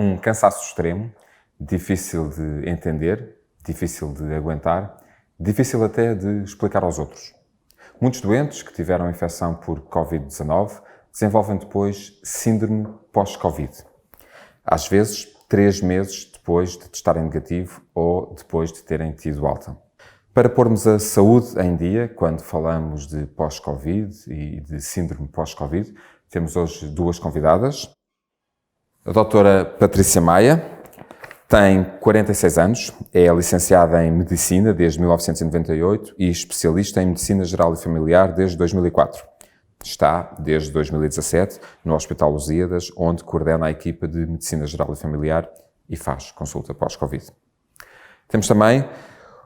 Um cansaço extremo, difícil de entender, difícil de aguentar, difícil até de explicar aos outros. Muitos doentes que tiveram infecção por Covid-19 desenvolvem depois síndrome pós-Covid. Às vezes, 3 meses depois de testarem negativo ou depois de terem tido alta. Para pormos a saúde em dia, quando falamos de pós-Covid e de síndrome pós-Covid, temos hoje 2 convidadas. A doutora Patrícia Maia tem 46 anos, é licenciada em Medicina desde 1998 e especialista em Medicina Geral e Familiar desde 2004. Está, desde 2017, no Hospital Lusíadas, onde coordena a equipa de Medicina Geral e Familiar e faz consulta pós-Covid. Temos também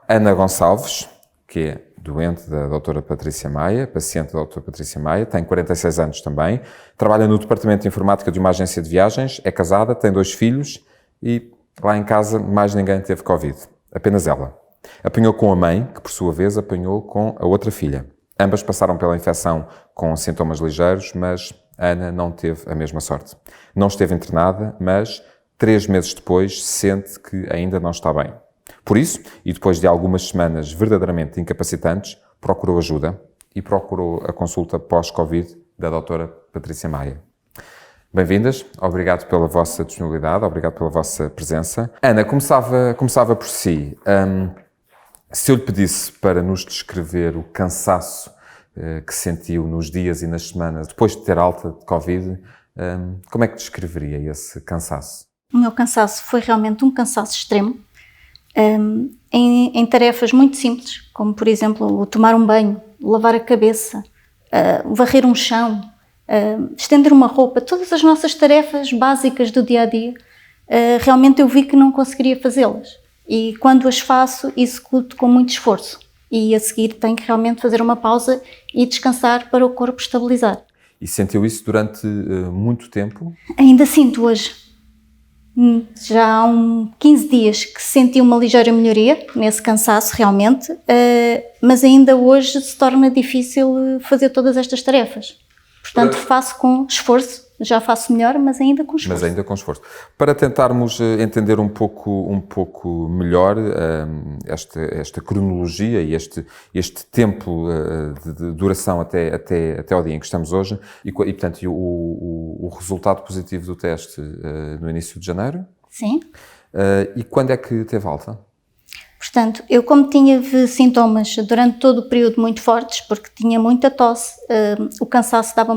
Ana Gonçalves, que é doente da doutora Patrícia Maia, paciente da doutora Patrícia Maia, tem 46 anos também, trabalha no Departamento de Informática de uma agência de viagens, é casada, tem 2 filhos e lá em casa mais ninguém teve Covid, apenas ela. Apanhou com a mãe, que por sua vez apanhou com a outra filha. Ambas passaram pela infecção com sintomas ligeiros, mas Ana não teve a mesma sorte. Não esteve internada, mas 3 meses depois sente que ainda não está bem. Por isso, e depois de algumas semanas verdadeiramente incapacitantes, procurou ajuda e procurou a consulta pós-Covid da doutora Patrícia Maia. Bem-vindas, obrigado pela vossa disponibilidade, obrigado pela vossa presença. Ana, começava por si. Se eu lhe pedisse para nos descrever o cansaço que sentiu nos dias e nas semanas depois de ter alta de Covid, como é que descreveria esse cansaço? O meu cansaço foi realmente um cansaço extremo, em tarefas muito simples, como por exemplo o tomar um banho, lavar a cabeça, varrer um chão, estender uma roupa, todas as nossas tarefas básicas do dia-a-dia, realmente eu vi que não conseguiria fazê-las. E quando as faço, executo com muito esforço. E a seguir tenho que realmente fazer uma pausa e descansar para o corpo estabilizar. E sentiu isso durante muito tempo? Ainda sinto hoje. Já há 15 dias que senti uma ligeira melhoria nesse cansaço realmente, mas ainda hoje se torna difícil fazer todas estas tarefas. Portanto, faço com esforço, já faço melhor, mas ainda com esforço. Mas ainda com esforço. Para tentarmos entender um pouco melhor esta cronologia e este tempo de duração até ao dia em que estamos hoje, e portanto, o resultado positivo do teste no início de janeiro? Sim. E quando é que teve alta? Portanto, eu como tinha sintomas durante todo o período muito fortes, porque tinha muita tosse, o cansaço dava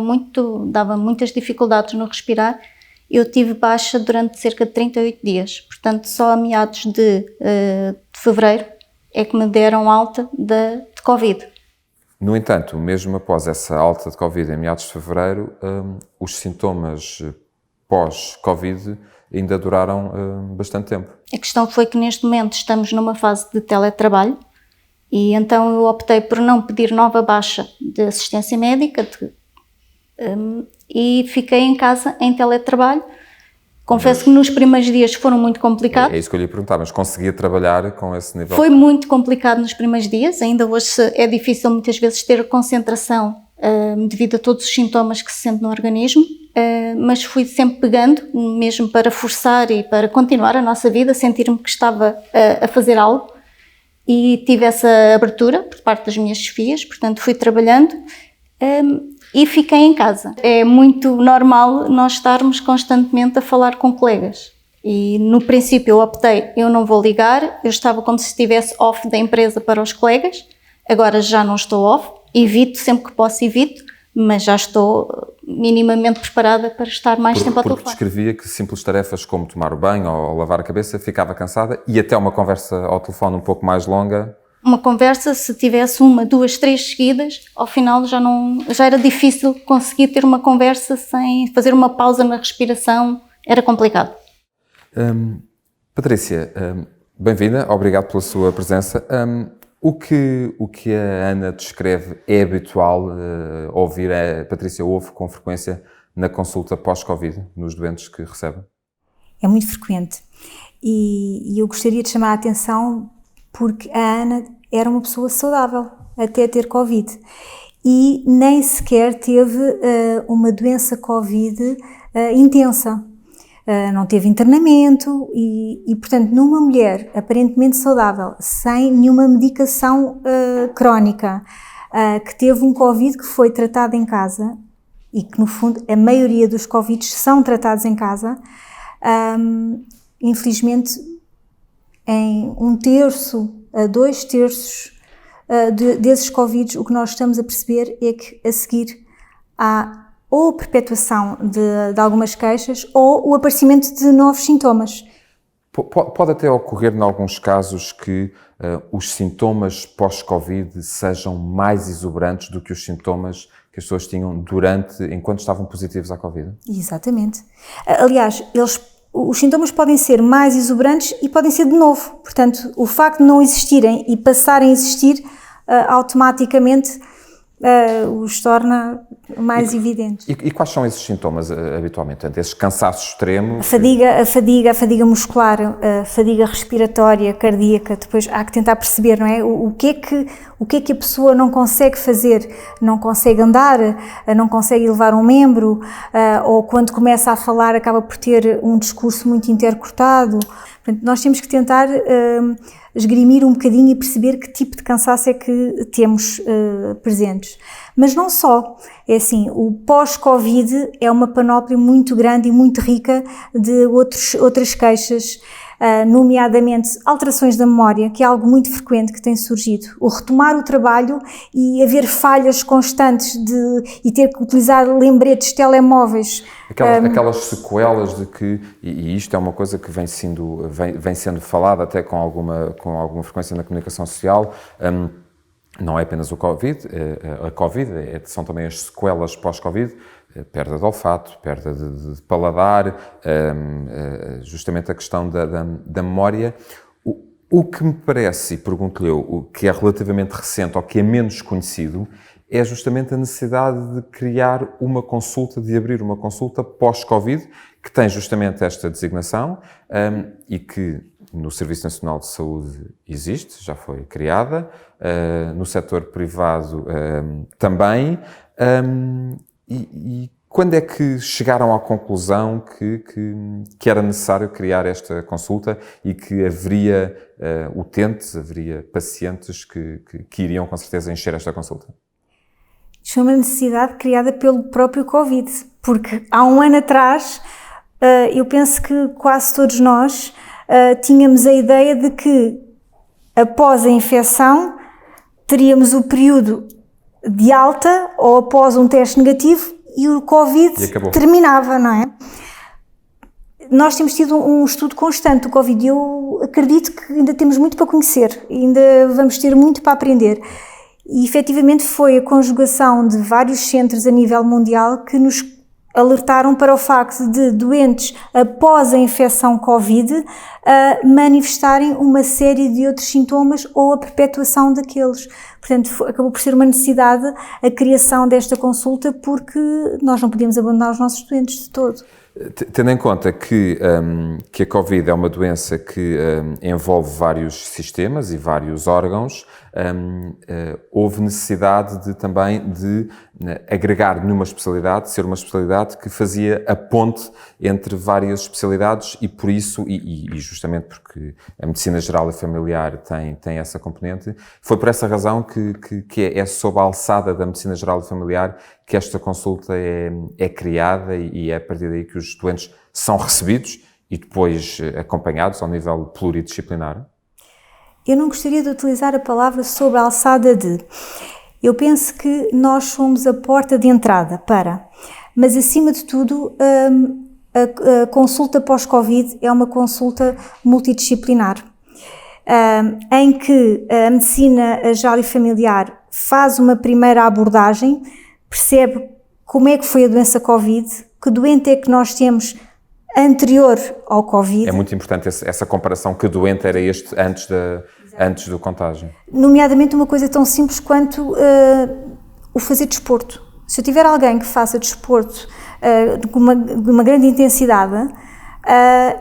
muitas dificuldades no respirar, eu tive baixa durante cerca de 38 dias. Portanto, só a meados de fevereiro é que me deram alta de Covid. No entanto, mesmo após essa alta de Covid em meados de fevereiro, os sintomas pós-Covid ainda duraram bastante tempo. A questão foi que neste momento estamos numa fase de teletrabalho e então eu optei por não pedir nova baixa de assistência médica e fiquei em casa em teletrabalho. Confesso que nos primeiros dias foram muito complicados. É isso que eu lhe ia perguntar, mas conseguia trabalhar com esse nível? Foi muito complicado nos primeiros dias, ainda hoje é difícil muitas vezes ter concentração devido a todos os sintomas que se sente no organismo. Mas fui sempre pegando, mesmo para forçar e para continuar a nossa vida, sentir-me que estava a fazer algo, e tive essa abertura por parte das minhas chefias, portanto fui trabalhando e fiquei em casa. É muito normal nós estarmos constantemente a falar com colegas e no princípio eu optei, eu não vou ligar, eu estava como se estivesse off da empresa para os colegas, agora já não estou off, evito sempre que posso, mas já estou minimamente preparada para estar mais tempo ao telefone. Porque descrevia que simples tarefas como tomar o banho ou lavar a cabeça ficava cansada e até uma conversa ao telefone um pouco mais longa. Uma conversa, se tivesse 1, 2, 3 seguidas, ao final já era difícil conseguir ter uma conversa sem fazer uma pausa na respiração, era complicado. Patrícia, bem-vinda, obrigado pela sua presença. O que a Ana descreve é habitual ouvir, a Patrícia ouve com frequência na consulta pós-Covid, nos doentes que recebe? É muito frequente e eu gostaria de chamar a atenção porque a Ana era uma pessoa saudável até ter Covid e nem sequer teve uma doença Covid intensa. não teve internamento e, portanto, numa mulher aparentemente saudável, sem nenhuma medicação crónica, que teve um Covid que foi tratado em casa e que, no fundo, a maioria dos Covids são tratados em casa, infelizmente, em 1/3 a 2/3 desses Covids, o que nós estamos a perceber é que a seguir há ou a perpetuação de algumas queixas ou o aparecimento de novos sintomas. Pode até ocorrer, em alguns casos, que os sintomas pós-Covid sejam mais exuberantes do que os sintomas que as pessoas tinham enquanto estavam positivos à Covid? Exatamente. Aliás, os sintomas podem ser mais exuberantes e podem ser de novo. Portanto, o facto de não existirem e passarem a existir automaticamente os torna mais evidentes. E quais são esses sintomas habitualmente? Portanto, esses cansaços extremos? A fadiga muscular, a fadiga respiratória, cardíaca. Depois há que tentar perceber, não é? O que é que a pessoa não consegue fazer? Não consegue andar, não consegue elevar um membro, ou quando começa a falar acaba por ter um discurso muito intercortado. Portanto, nós temos que tentar esgrimir um bocadinho e perceber que tipo de cansaço é que temos presentes. Mas não só, é assim, o pós-Covid é uma panóplia muito grande e muito rica de outras queixas, nomeadamente alterações da memória, que é algo muito frequente que tem surgido. O retomar o trabalho e haver falhas constantes e ter que utilizar lembretes telemóveis. Aquelas sequelas de que, e isto é uma coisa que vem sendo falada até com alguma frequência na comunicação social, não é apenas o Covid, a Covid, são também as sequelas pós-Covid, perda de olfato, perda de paladar, justamente a questão da memória. O que me parece, e pergunto-lhe eu, o que é relativamente recente ou que é menos conhecido, é justamente a necessidade de criar uma consulta, de abrir uma consulta pós-Covid, que tem justamente esta designação e que no Serviço Nacional de Saúde existe, já foi criada, no setor privado também. E quando é que chegaram à conclusão que era necessário criar esta consulta e que haveria utentes, haveria pacientes que iriam com certeza encher esta consulta? Isto é uma necessidade criada pelo próprio Covid, porque há um ano atrás eu penso que quase todos nós tínhamos a ideia de que após a infecção teríamos o período de alta ou após um teste negativo e o Covid terminava, não é? Nós temos tido um estudo constante do Covid e eu acredito que ainda temos muito para conhecer, ainda vamos ter muito para aprender. E efetivamente foi a conjugação de vários centros a nível mundial que nos alertaram para o facto de doentes após a infecção Covid manifestarem uma série de outros sintomas ou a perpetuação daqueles. Portanto, acabou por ser uma necessidade a criação desta consulta porque nós não podíamos abandonar os nossos doentes de todo. Tendo em conta que a Covid é uma doença que envolve vários sistemas e vários órgãos, houve necessidade também de agregar numa especialidade, ser uma especialidade que fazia a ponte entre várias especialidades e por isso, e justamente porque a medicina geral e familiar tem essa componente, foi por essa razão que é sob a alçada da medicina geral e familiar que esta consulta é criada e é a partir daí que os doentes são recebidos e depois acompanhados ao nível pluridisciplinar? Eu não gostaria de utilizar a palavra sob a alçada de. Eu penso que nós somos a porta de entrada mas acima de tudo a consulta pós-Covid é uma consulta multidisciplinar, em que a medicina geral e familiar faz uma primeira abordagem, percebe como é que foi a doença Covid, que doente é que nós temos anterior ao Covid. É muito importante essa comparação, que doente era este antes do contágio. Nomeadamente uma coisa tão simples quanto o fazer desporto. Se eu tiver alguém que faça desporto com uma grande intensidade,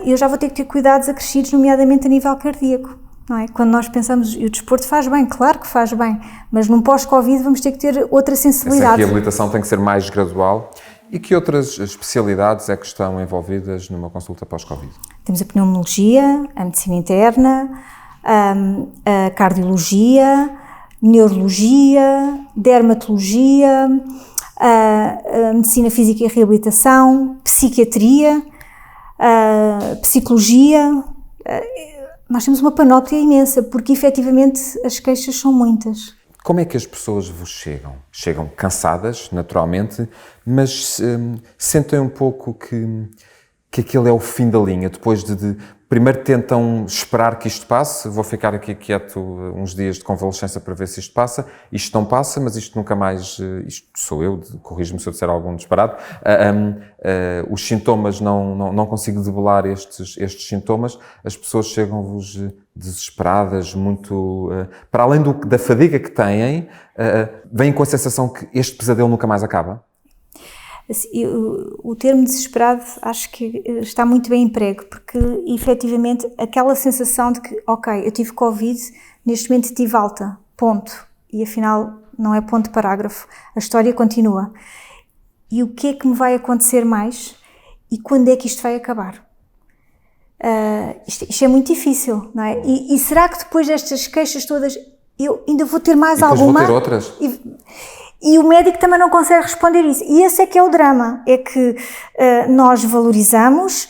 eu já vou ter que ter cuidados acrescidos, nomeadamente a nível cardíaco. Não é? Quando nós pensamos, o desporto faz bem, claro que faz bem, mas num pós-Covid vamos ter que ter outra sensibilidade. Essa reabilitação tem que ser mais gradual E que outras especialidades é que estão envolvidas numa consulta pós-Covid? Temos a pneumologia, a medicina interna, a cardiologia, neurologia, dermatologia, a medicina física e reabilitação, psiquiatria, psicologia. Nós temos uma panóplia imensa, porque efetivamente as queixas são muitas. Como é que as pessoas vos chegam? Chegam cansadas, naturalmente, mas sentem um pouco que aquilo é o fim da linha, depois primeiro tentam esperar que isto passe, vou ficar aqui quieto uns dias de convalescença para ver se isto passa, isto não passa, mas isto nunca mais, isto sou eu, corrijo-me se eu disser algum disparate, os sintomas, não consigo debelar estes sintomas, as pessoas chegam-vos desesperadas, muito, para além da fadiga que têm, vêm com a sensação que este pesadelo nunca mais acaba? O termo desesperado acho que está muito bem emprego, porque efetivamente aquela sensação de que, ok, eu tive Covid, neste momento tive alta, ponto, e afinal não é ponto parágrafo, a história continua. E o que é que me vai acontecer mais e quando é que isto vai acabar? Isto é muito difícil, não é? E será que depois destas queixas todas eu ainda vou ter mais alguma? Vou ter outras? E o médico também não consegue responder isso. E esse é que é o drama, é que nós valorizamos,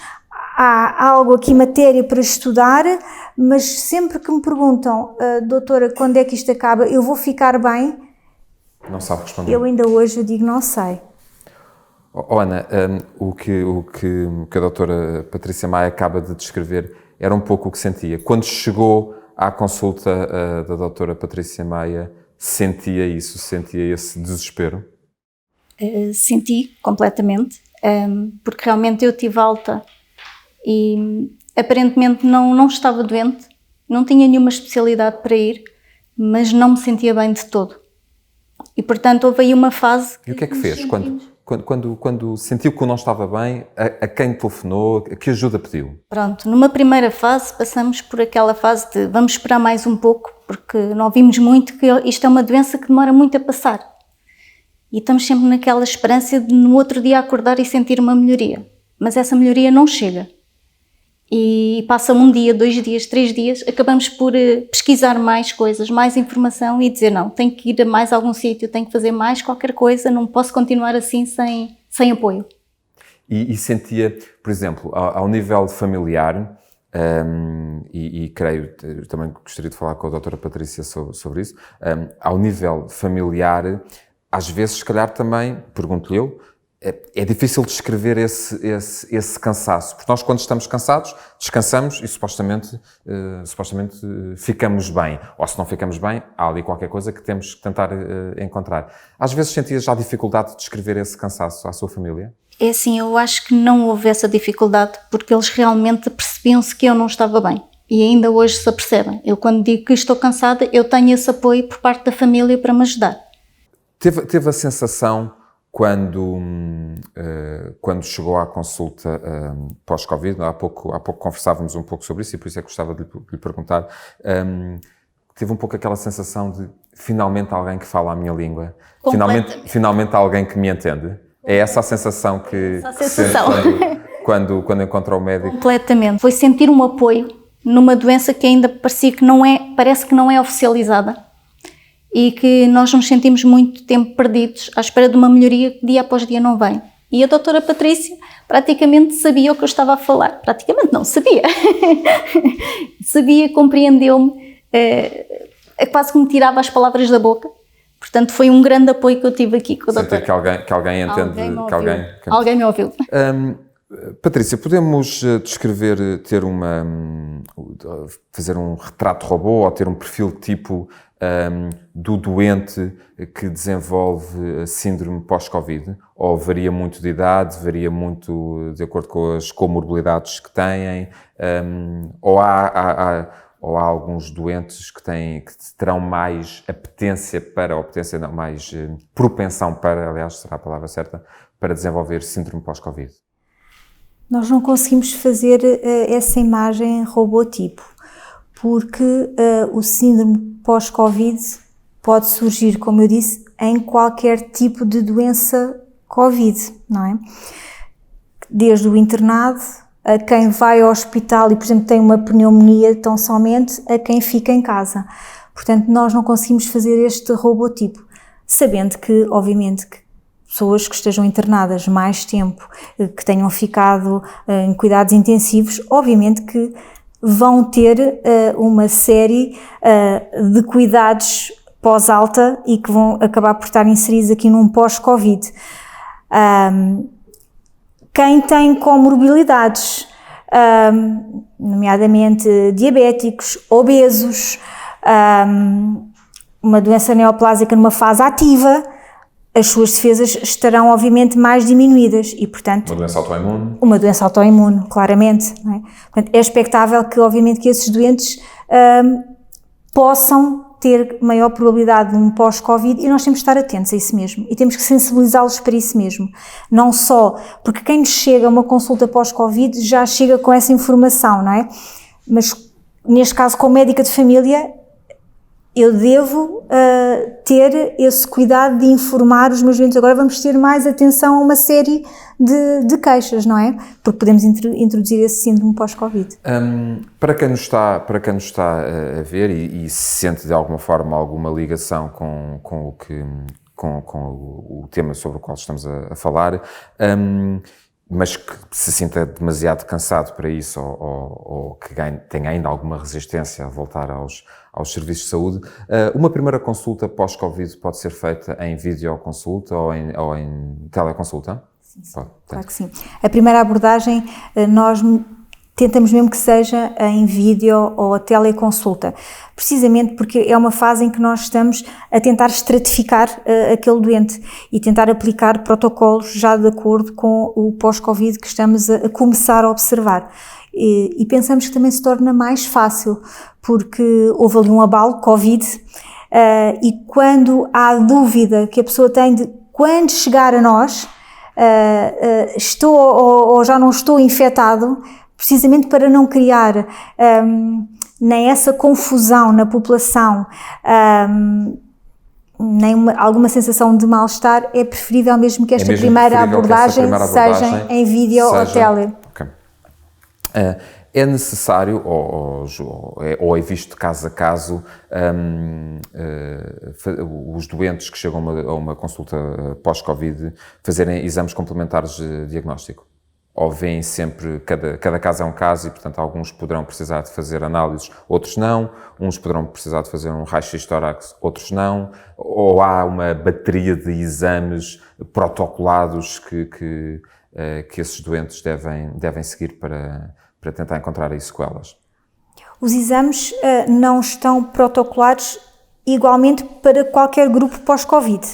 há algo aqui, matéria para estudar, mas sempre que me perguntam, doutora, quando é que isto acaba, eu vou ficar bem? Não sabe responder. Eu ainda hoje digo, não sei. Ana, o que a doutora Patrícia Maia acaba de descrever era um pouco o que sentia. Quando chegou à consulta da doutora Patrícia Maia, sentia isso, sentia esse desespero? Senti completamente, porque realmente eu tive alta e aparentemente não estava doente, não tinha nenhuma especialidade para ir, mas não me sentia bem de todo. E portanto houve aí uma fase... E o que é que fez? Quando sentiu que não estava bem, a quem telefonou, que ajuda pediu? Pronto, numa primeira fase passamos por aquela fase de vamos esperar mais um pouco, porque não vimos muito que isto é uma doença que demora muito a passar. E estamos sempre naquela esperança de no outro dia acordar e sentir uma melhoria. Mas essa melhoria não chega. E passa um dia, 2 dias, 3 dias, acabamos por pesquisar mais coisas, mais informação e dizer não, tenho que ir a mais algum sítio, tenho que fazer mais qualquer coisa, não posso continuar assim sem apoio. E sentia, por exemplo, ao nível familiar, e creio, também gostaria de falar com a doutora Patrícia sobre isso, ao nível familiar, às vezes, se calhar também, pergunto-lhe eu, é difícil descrever esse cansaço, porque nós quando estamos cansados, descansamos e supostamente ficamos bem, ou se não ficamos bem, há ali qualquer coisa que temos que tentar encontrar. Às vezes sentias já dificuldade de descrever esse cansaço à sua família? É assim, eu acho que não houve essa dificuldade, porque eles realmente percebiam-se que eu não estava bem. E ainda hoje se apercebem. Eu quando digo que estou cansada, eu tenho esse apoio por parte da família para me ajudar. Teve a sensação, quando chegou à consulta pós-Covid, há pouco conversávamos um pouco sobre isso e por isso é que gostava de lhe perguntar, teve um pouco aquela sensação de finalmente alguém que fala a minha língua, finalmente alguém que me entende? É essa a sensação que sente quando encontra o médico? Completamente. Foi sentir um apoio numa doença que ainda parece que não é oficializada. E que nós nos sentimos muito tempo perdidos à espera de uma melhoria que dia após dia não vem. E a doutora Patrícia praticamente sabia o que eu estava a falar. Praticamente não, sabia. Sabia, compreendeu-me, quase que me tirava as palavras da boca. Portanto, foi um grande apoio que eu tive aqui com a doutora. Sentir que alguém entende. Alguém me ouviu. Patrícia, podemos descrever, fazer um retrato robô ou ter um perfil tipo do doente que desenvolve síndrome pós-Covid? Ou varia muito de idade, varia muito de acordo com as comorbilidades que têm? Ou há alguns doentes que terão mais mais propensão para, aliás, será a palavra certa, para desenvolver síndrome pós-Covid? Nós não conseguimos fazer essa imagem robô-tipo, porque o síndrome pós-Covid pode surgir, como eu disse, em qualquer tipo de doença Covid, não é? Desde o internado, a quem vai ao hospital e, por exemplo, tem uma pneumonia, tão somente a quem fica em casa. Portanto, nós não conseguimos fazer este robotipo, sabendo que, obviamente, que pessoas que estejam internadas mais tempo, que tenham ficado em cuidados intensivos, obviamente que vão ter uma série de cuidados pós-alta e que vão acabar por estar inseridos aqui num pós-Covid. Quem tem comorbilidades, nomeadamente diabéticos, obesos, uma doença neoplásica numa fase ativa, as suas defesas estarão obviamente mais diminuídas e, portanto... Uma doença autoimune? Uma doença autoimune, claramente. Não é? Portanto, é expectável que, obviamente, que esses doentes possam ter maior probabilidade de um pós-Covid e nós temos que estar atentos a isso mesmo e temos que sensibilizá-los para isso mesmo. Não só porque quem nos chega a uma consulta pós-Covid já chega com essa informação, não é? Mas, neste caso, como médica de família, eu devo ter esse cuidado de informar os meus doentes. Agora vamos ter mais atenção a uma série de queixas, não é? Porque podemos introduzir esse síndrome pós-Covid. Para quem nos está a ver e se sente de alguma forma alguma ligação com o tema sobre o qual estamos a falar, mas que se sinta demasiado cansado para isso ou que tenha ainda alguma resistência a voltar aos serviços de saúde, uma primeira consulta pós-Covid pode ser feita em videoconsulta ou em teleconsulta? Sim, pode, claro que sim. A primeira abordagem nós tentamos mesmo que seja em vídeo ou a teleconsulta, precisamente porque é uma fase em que nós estamos a tentar estratificar aquele doente e tentar aplicar protocolos já de acordo com o pós-Covid que estamos a começar a observar. E pensamos que também se torna mais fácil, porque houve ali um abalo, Covid, e quando há dúvida que a pessoa tem de quando chegar a nós, estou ou já não estou infectado, precisamente para não criar nem essa confusão na população, nem alguma sensação de mal-estar, é preferível mesmo que esta primeira abordagem seja em vídeo ou tele. Okay. É necessário, ou é visto caso a caso, os doentes que chegam a uma consulta pós-Covid fazerem exames complementares de diagnóstico? Ou veem sempre, cada caso é um caso e, portanto, alguns poderão precisar de fazer análises, outros não, uns poderão precisar de fazer um raio-x tórax, outros não, ou há uma bateria de exames protocolados que esses doentes devem seguir para tentar encontrar aí sequelas? Os exames não estão protocolados igualmente para qualquer grupo pós-Covid.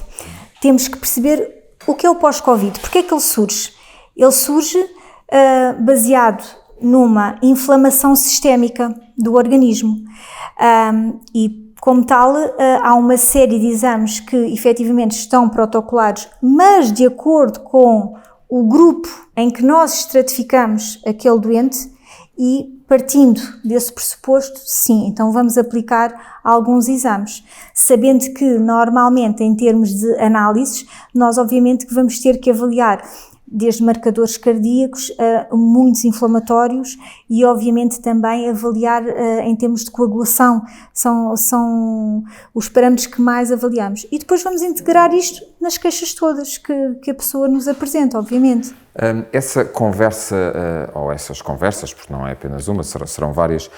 Temos que perceber o que é o pós-Covid, porque é que ele surge. Ele surge baseado numa inflamação sistémica do organismo e, como tal, há uma série de exames que efetivamente estão protocolados, mas de acordo com o grupo em que nós estratificamos aquele doente e, partindo desse pressuposto, sim, então vamos aplicar alguns exames, sabendo que normalmente em termos de análises, nós obviamente que vamos ter que avaliar desde marcadores cardíacos a muitos inflamatórios e obviamente também avaliar em termos de coagulação, são os parâmetros que mais avaliamos. E depois vamos integrar isto nas queixas todas que a pessoa nos apresenta, obviamente. Essa conversa, ou essas conversas, porque não é apenas uma, serão várias,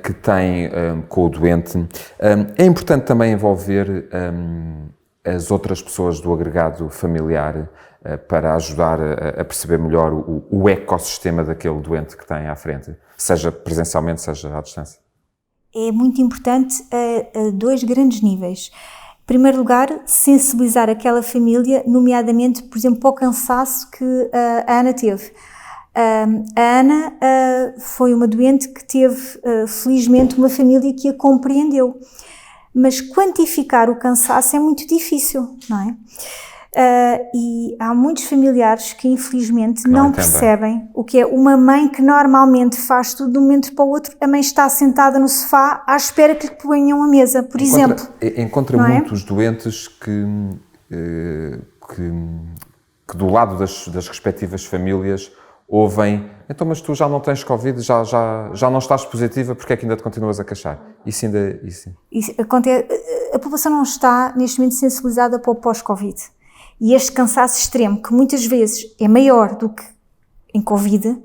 que tem com o doente, é importante também envolver as outras pessoas do agregado familiar para ajudar a perceber melhor o ecossistema daquele doente que tem à frente, seja presencialmente, seja à distância? É muito importante a dois grandes níveis. Em primeiro lugar, sensibilizar aquela família, nomeadamente, por exemplo, para o cansaço que a Ana teve. A Ana foi uma doente que teve, felizmente, uma família que a compreendeu. Mas quantificar o cansaço é muito difícil, não é? E há muitos familiares que infelizmente não percebem o que é uma mãe que normalmente faz tudo de um momento para o outro. A mãe está sentada no sofá à espera que lhe ponham a mesa, por exemplo. Encontra muitos doentes que que do lado das respectivas famílias ouvem: então, mas tu já não tens Covid, já não estás positiva, porque é que ainda te continuas a queixar? Isso ainda... Isso acontece, a população não está neste momento sensibilizada para o pós-Covid. E este cansaço extremo, que muitas vezes é maior do que em Covid,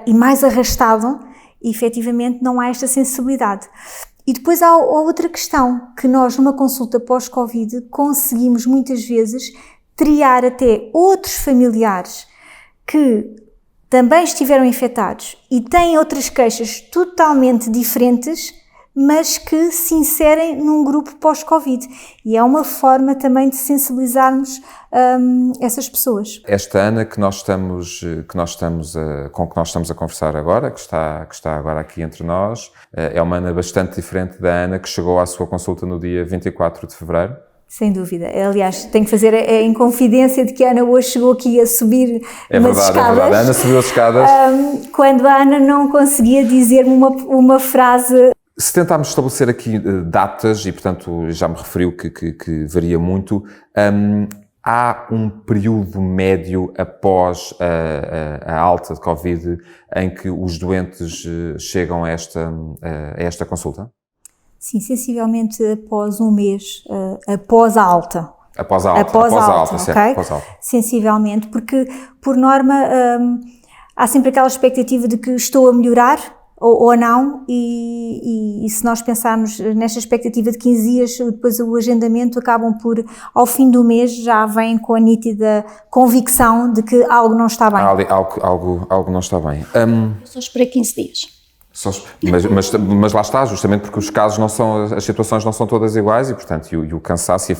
e mais arrastado, e efetivamente não há esta sensibilidade. E depois há outra questão, que nós numa consulta pós-Covid conseguimos muitas vezes triar até outros familiares que também estiveram infectados e têm outras queixas totalmente diferentes, mas que se inserem num grupo pós-Covid. E é uma forma também de sensibilizarmos essas pessoas. Esta Ana com que nós estamos a conversar agora, que está agora aqui entre nós, é uma Ana bastante diferente da Ana que chegou à sua consulta no dia 24 de fevereiro. Sem dúvida. Aliás, tenho que fazer a inconfidência de que a Ana hoje chegou aqui a subir umas escadas. É verdade, a Ana subiu as escadas. Quando a Ana não conseguia dizer-me uma frase. Se tentarmos estabelecer aqui datas, e portanto já me referiu que varia muito, há um período médio após a alta de Covid em que os doentes chegam a esta consulta? Sim, sensivelmente após um mês, após a alta. Após a alta, certo, okay? Após a alta. Sensivelmente, porque por norma há sempre aquela expectativa de que estou a melhorar ou não, e se nós pensarmos nesta expectativa de 15 dias, depois o agendamento acabam por, ao fim do mês, já vêm com a nítida convicção de que algo não está bem. Algo não está bem. Só esperei 15 dias. Mas lá está, justamente porque os casos não são, as situações não são todas iguais e, portanto, o cansaço e a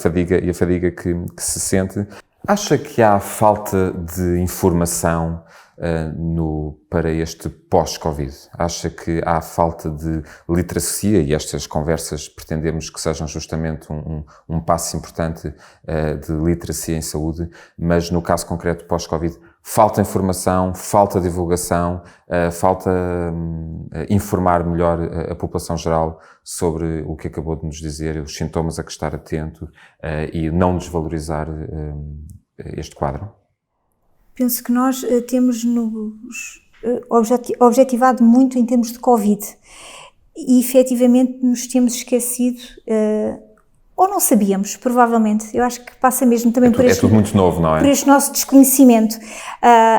fadiga que se sente. Acha que há falta de informação para este pós-Covid? Acha que há falta de literacia, e estas conversas pretendemos que sejam justamente um passo importante de literacia em saúde, mas no caso concreto pós-Covid, falta informação, falta divulgação, falta informar melhor a população geral sobre o que acabou de nos dizer, os sintomas a que estar atento e não desvalorizar este quadro? Penso que nós temos nos objetivado muito em termos de Covid e efetivamente nos temos esquecido, ou não sabíamos, provavelmente. Eu acho que passa mesmo também por este... É tudo muito novo, não é? Por este nosso desconhecimento.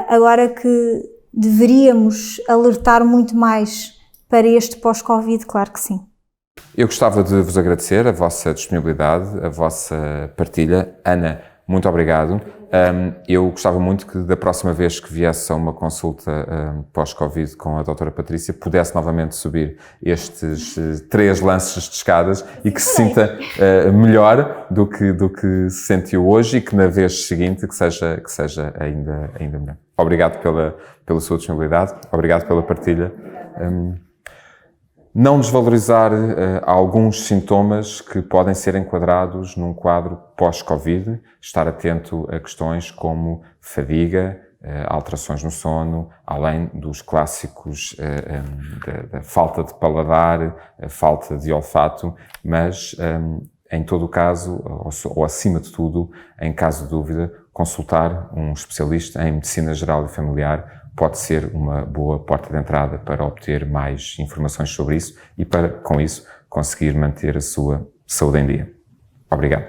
Agora que deveríamos alertar muito mais para este pós-Covid, claro que sim. Eu gostava de vos agradecer a vossa disponibilidade, a vossa partilha. Ana, muito obrigado. Eu gostava muito que da próxima vez que viesse a uma consulta pós-Covid com a doutora Patrícia pudesse novamente subir estes 3 lances de escadas e que se sinta melhor do que se sentiu hoje e que na vez seguinte que seja ainda melhor. Obrigado pela sua disponibilidade, obrigado pela partilha. Não desvalorizar alguns sintomas que podem ser enquadrados num quadro pós-Covid, estar atento a questões como fadiga, alterações no sono, além dos clássicos da falta de paladar, a falta de olfato, mas em todo o caso, ou acima de tudo, em caso de dúvida, consultar um especialista em medicina geral e familiar pode ser uma boa porta de entrada para obter mais informações sobre isso e para, com isso, conseguir manter a sua saúde em dia. Obrigado.